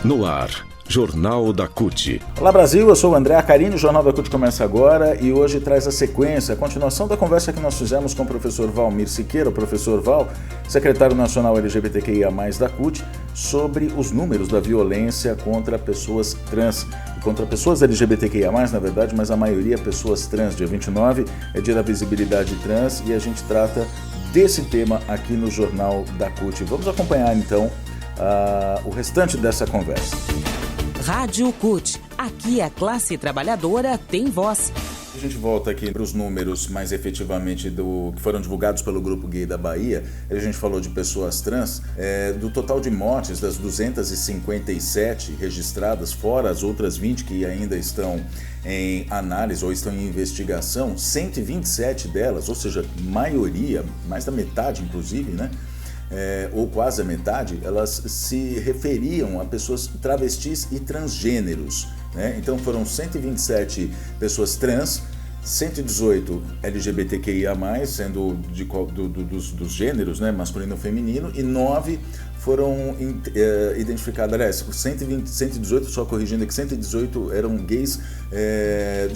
No ar, Jornal da CUT. Olá Brasil, eu sou o André Acarini, o Jornal da CUT começa agora e hoje traz a sequência, a continuação da conversa que nós fizemos com o professor Valmir Siqueira, o professor Val, secretário nacional LGBTQIA+, da CUT, sobre os números da violência contra pessoas trans. Contra pessoas LGBTQIA+, na verdade, mas a maioria pessoas trans. Dia 29 é dia da visibilidade trans e a gente trata desse tema aqui no Jornal da CUT. Vamos acompanhar então o restante dessa conversa. Rádio CUT. Aqui a classe trabalhadora tem voz. A gente volta aqui para os números mais efetivamente que foram divulgados pelo Grupo Gay da Bahia. A gente falou de pessoas trans. Do total de mortes, das 257 registradas, fora as outras 20 que ainda estão em análise ou estão em investigação, 127 delas, ou seja, maioria, mais da metade inclusive, né? Ou quase a metade, elas se referiam a pessoas travestis e transgêneros, né? Então foram 127 pessoas trans, 118 LGBTQIA+, sendo dos gêneros, né, masculino e feminino, e 9 foram identificadas, aliás, 118, só corrigindo aqui, 118 eram gays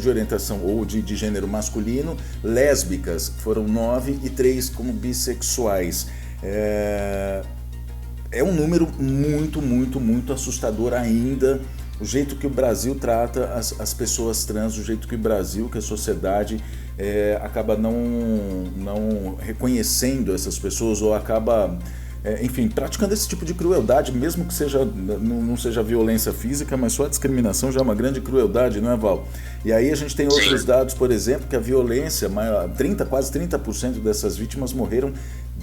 de orientação ou de gênero masculino, lésbicas foram 9 e 3 como bissexuais. É um número muito assustador ainda, o jeito que o Brasil trata as pessoas trans, o jeito que o Brasil, que a sociedade acaba não reconhecendo essas pessoas ou acaba, enfim, praticando esse tipo de crueldade, mesmo que não seja violência física, mas só a discriminação já é uma grande crueldade, não é, Val? E aí a gente tem outros dados, por exemplo, que a violência, quase 30% dessas vítimas morreram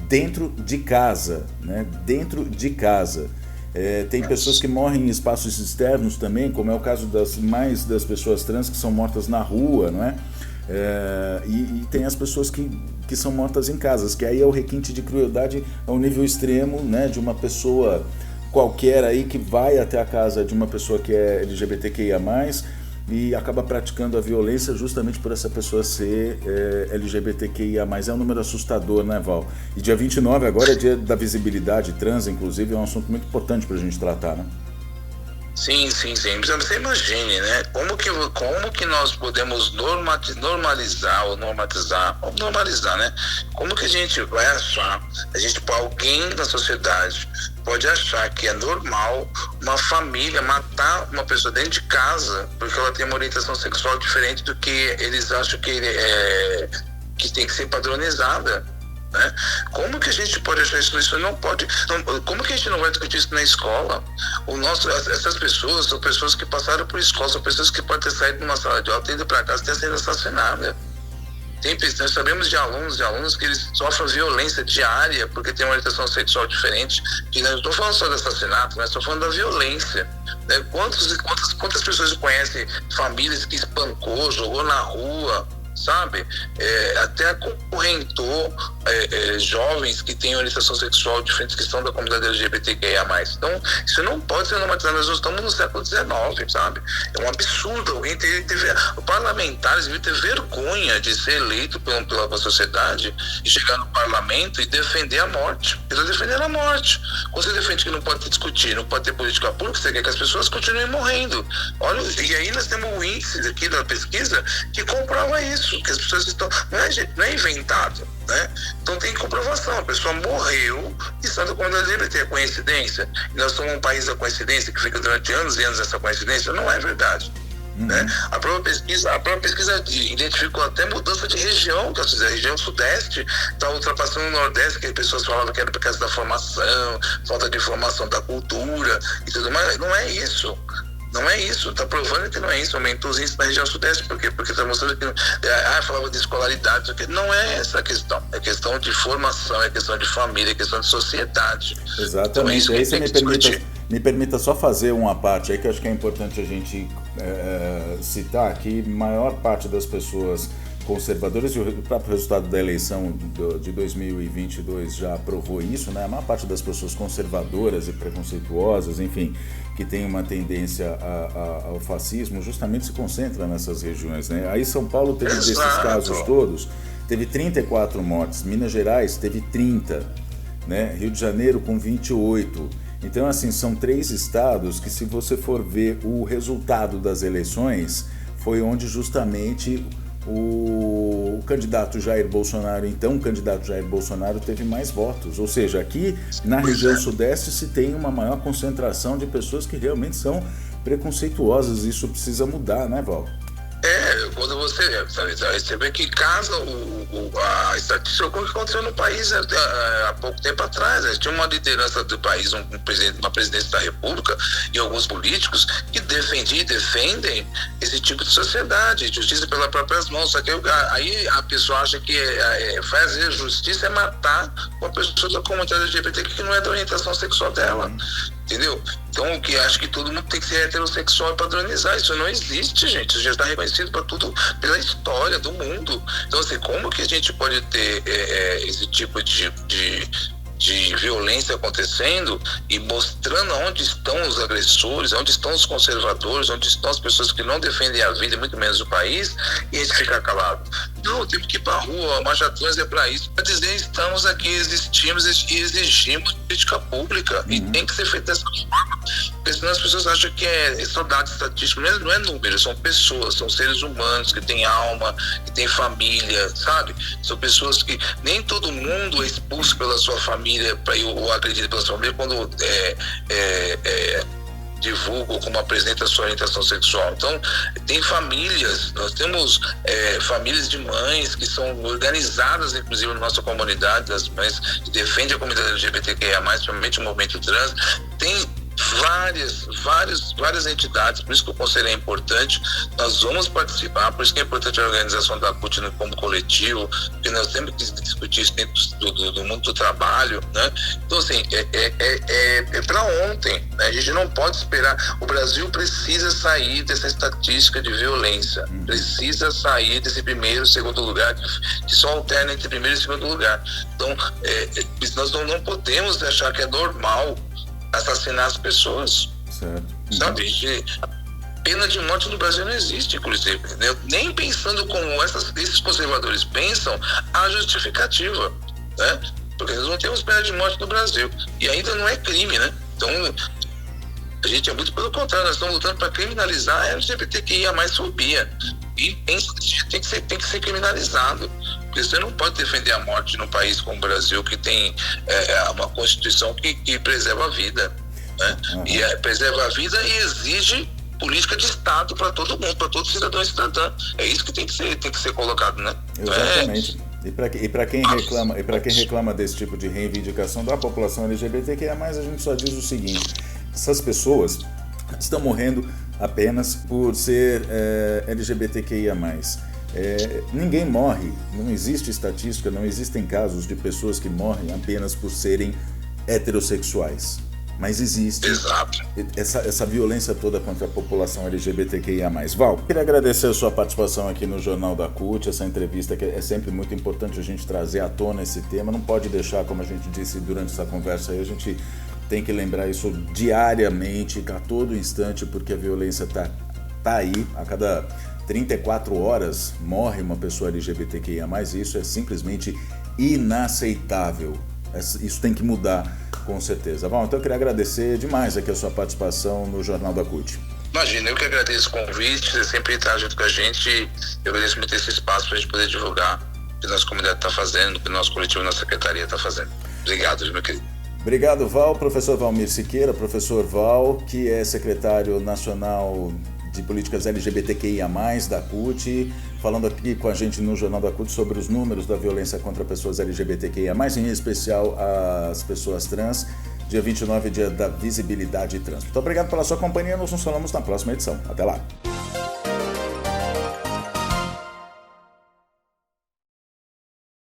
dentro de casa, né? Dentro de casa. Tem pessoas que morrem em espaços externos também, como é o caso das pessoas trans que são mortas na rua, não é? E tem as pessoas que são mortas em casas, que aí é o requinte de crueldade ao nível extremo, né? De uma pessoa qualquer aí que vai até a casa de uma pessoa que é LGBTQIA+, e acaba praticando a violência justamente por essa pessoa ser LGBTQIA+. É um número assustador, né, Val? E dia 29 agora é dia da visibilidade trans, inclusive, é um assunto muito importante pra gente tratar, né? Sim. Você imagine, né? Como que nós podemos normalizar, né? Como que a gente vai achar, alguém na sociedade pode achar que é normal uma família matar uma pessoa dentro de casa porque ela tem uma orientação sexual diferente do que eles acham que tem que ser padronizada, né? Como que a gente pode achar isso? Isso não pode. Como que a gente não vai discutir isso na escola? Essas pessoas são pessoas que passaram por escola, são pessoas que podem ter saído de uma sala de aula, ter ido para casa e ter sido assassinadas. Nós sabemos de alunos que eles sofrem violência diária porque tem uma orientação sexual diferente. E não estou falando só de assassinato, mas estou falando da violência, né? Quantas pessoas conhecem famílias que espancou, jogou na rua, sabe? Até acorrentou jovens que têm orientação sexual diferente, que são da comunidade LGBTQIA+. Então, isso não pode ser normatizado. Nós estamos no século XIX, sabe? É um absurdo. Os parlamentares devem ter vergonha de ser eleito pela sociedade e chegar no parlamento e defender a morte. Eles estão defendendo a morte. Quando você defende que não pode discutir, não pode ter política pública, você quer que as pessoas continuem morrendo. Olha, e aí nós temos o índice aqui da pesquisa que comprova isso, que as pessoas estão... Não é inventado, né? Então tem comprovação, a pessoa morreu e está da comunidade LGBT. É coincidência? E nós somos um país da coincidência que fica durante anos e anos essa coincidência? Não é verdade. Né? A própria pesquisa identificou até mudança de região, que a região sudeste está ultrapassando o nordeste, que as pessoas falavam que era por causa da formação, falta de formação da cultura e tudo mais. Não é isso. Não é isso, está provando que não é isso. Aumentou os índices na região sudeste, por quê? Porque está mostrando que falava de escolaridade, não é essa a questão. É questão de formação, é questão de família, é questão de sociedade. Exatamente. Então, aí você me permita só fazer uma parte aí que eu acho que é importante a gente citar que maior parte das pessoas conservadoras, e o próprio resultado da eleição de 2022 já provou isso, né? A maior parte das pessoas conservadoras e preconceituosas, enfim, que tem uma tendência ao fascismo, justamente se concentra nessas regiões, né? Aí São Paulo teve desses casos todos, teve 34 mortes, Minas Gerais teve 30, né? Rio de Janeiro com 28, Então, assim, são 3 estados que, se você for ver o resultado das eleições, foi onde justamente o candidato Jair Bolsonaro, então o candidato Jair Bolsonaro, teve mais votos. Ou seja, aqui na região sudeste se tem uma maior concentração de pessoas que realmente são preconceituosas. Isso precisa mudar, né, Val? Quando você vê que casa a estatística, como aconteceu no país há pouco tempo atrás. Tinha uma liderança do país, uma presidência da República e alguns políticos que defendiam e defendem esse tipo de sociedade, justiça pelas próprias mãos. Só que aí a pessoa acha que fazer justiça é matar uma pessoa da comunidade LGBT que não é da orientação sexual dela. Entendeu? Então, que acho que todo mundo tem que ser heterossexual e padronizar. Isso não existe, gente. Isso já está reconhecido para tudo, pela história do mundo. Então, assim, como que a gente pode ter esse tipo de violência acontecendo e mostrando onde estão os agressores, onde estão os conservadores, onde estão as pessoas que não defendem a vida, muito menos o país, e a gente ficar calado? Não, temos que ir para a rua, a Marcha Trans é para isso, para dizer estamos aqui, existimos e exigimos política pública, e tem que ser feito dessa forma, porque senão as pessoas acham que é só dado estatístico, não é número, são pessoas, são seres humanos que têm alma, que têm família, sabe? São pessoas que nem todo mundo é expulso pela sua família, ou acredita pela sua família quando divulga ou como apresenta a sua orientação sexual. Então, tem famílias, nós temos famílias de mães que são organizadas, inclusive na nossa comunidade, das mães que defendem a comunidade LGBTQIA+, principalmente o movimento trans. Tem várias entidades, por isso que o conselho é importante. Nós vamos participar, por isso que é importante a organização da CUT como coletivo, porque nós temos que discutir isso dentro do mundo do trabalho, né? Então, assim, é para ontem, né? A gente não pode esperar. O Brasil precisa sair dessa estatística de violência, precisa sair desse primeiro e segundo lugar, que só alterna entre primeiro e segundo lugar. Então, nós não podemos achar que é normal assassinar as pessoas, certo. Sabe? Pena de morte no Brasil não existe, inclusive, né? Nem pensando como esses conservadores pensam, há justificativa, né? Porque nós não temos pena de morte no Brasil e ainda não é crime, né? Então a gente é muito pelo contrário, nós estamos lutando para criminalizar a LGBTQIA+ fobia, e tem que ser criminalizado. Porque você não pode defender a morte num país como o Brasil, que tem uma Constituição que preserva a vida, né? E preserva a vida e exige política de Estado para todo mundo, para todo cidadão e cidadã. É isso que tem que ser colocado, né? Exatamente. E para quem reclama desse tipo de reivindicação da população LGBTQIA+, a gente só diz o seguinte: essas pessoas estão morrendo apenas por ser LGBTQIA+. Ninguém morre, não existe estatística, não existem casos de pessoas que morrem apenas por serem heterossexuais. Mas existe essa violência toda contra a população LGBTQIA+. Val, queria agradecer a sua participação aqui no Jornal da CUT, essa entrevista que é sempre muito importante a gente trazer à tona esse tema. Não pode deixar, como a gente disse durante essa conversa aí, a gente tem que lembrar isso diariamente, a todo instante, porque a violência tá aí. A cada 34 horas morre uma pessoa LGBTQIA+, e isso é simplesmente inaceitável. Isso tem que mudar, com certeza. Bom, então eu queria agradecer demais aqui a sua participação no Jornal da CUT. Imagina, eu que agradeço o convite, você sempre está junto com a gente. Eu agradeço muito esse espaço para a gente poder divulgar o que a nossa comunidade está fazendo, o que o nosso coletivo e a nossa secretaria está fazendo. Obrigado, meu querido. Obrigado, Val. Professor Valmir Siqueira, professor Val, que é secretário nacional de políticas LGBTQIA+, da CUT, falando aqui com a gente no Jornal da CUT sobre os números da violência contra pessoas LGBTQIA+, em especial as pessoas trans. Dia 29, dia da visibilidade trans. Muito obrigado pela sua companhia, nós nos falamos na próxima edição. Até lá!